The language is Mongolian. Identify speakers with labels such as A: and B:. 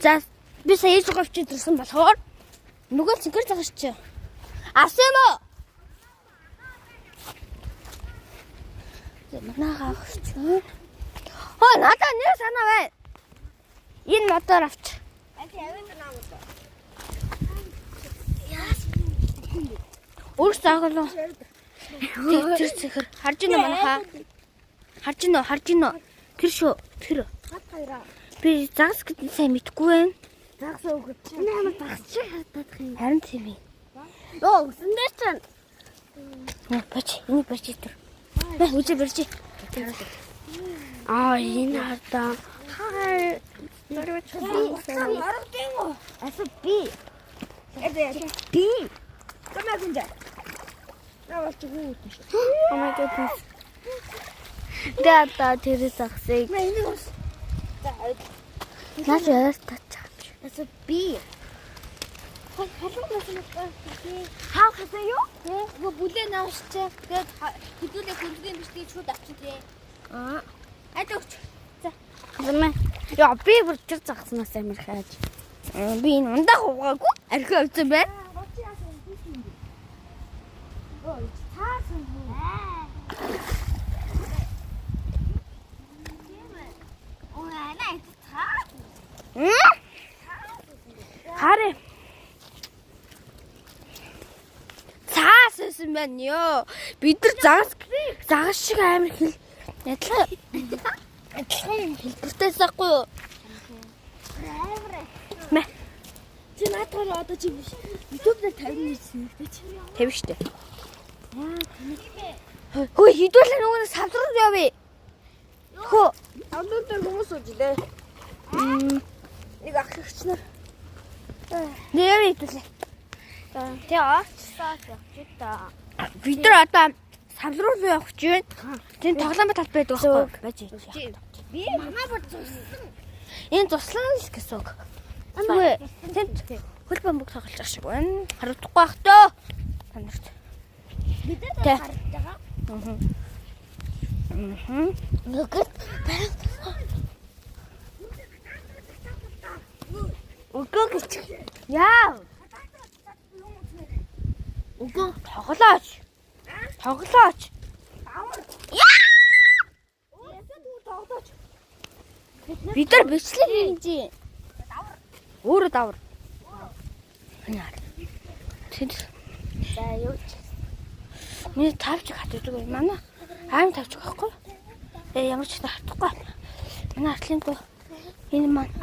A: За би сая ээж говч ирсэн болохоор нөгөө цэнхэр загаш чи. Авсан уу? Манайхаа авч. Хоо надаа нэг санаа байна. Энэ мотор авч. Өөр зааглаа. Тэр цэхэр харж байна манайхаа. Харж гинөө. Тэр шүү. Тэр. Би загас гэдэг сайн мэдгүй байна.
B: Загас өгөх. Энэ ямар загас чи хатах юм.
A: Харин тийм ээ.
B: Оо, өсөн дээр чинь.
A: Бач, энэ бач тэр. Үгүй бэрчи. Энэ хардаа. Хаа.
B: Аса би. Би. Камагунда. Навал чигүү.
A: Oh my goodness. Дата тэр загсыг. Наач ястач.
B: Аса би. Халуунаас нь хаа хасаа юу?
A: Нөгөө бүлээ наашчаа. Тэгээд хэдүүлээ хөлгийн биш тийм шууд авчихлээ. Айдагч. За.
B: Хасаа. Яа би бүр тэр загснаас амар хайж.
A: Би энэ ундаа хувгаагүй. Архи авсан байна. Хараа. Цаас байсан байна ёо. Бид нар загас шиг амар хэл адилхан хэлбэртэй сахгүй юу? Мэ.
B: Чи наадгаар одоо чи биш. YouTube дээр 50 ирсэн үү чи?
A: 50 штэ. Хөөе хідүүлээ нөгөө савдрал явъя. Хөө.
B: Амнууд дээр хүмүүс үжилээ. Нэг ах ихч нар.
A: Нэр хідүүлээ.
B: Тэ очсоо явчих та.
A: Бид нар одоо савдрал явах гэж байна. Тэн тоглоомын талбай байдаг байхгүй байж ич.
B: Би манай бод зурсан.
A: Энэ туслаа л гэсэн үг. Үгүй. Тэн хөл бамбуг тоглож байгаа шиг байна. Харуулдахгүй бах тоо. Танарт.
B: Бид нар харж байгаа.
A: Нүгэл. Үгүй гэж. Яа. Үгүй тоглооч. Яа. Бид нар бичлэг хийж. Өөрөө давар. Ханаар. Тэд.
B: За юу ч.
A: Миний тавч хатдаг бай. Манай аим тавч байхгүй. Ямар ч хатахгүй. Манай артлын энэ маань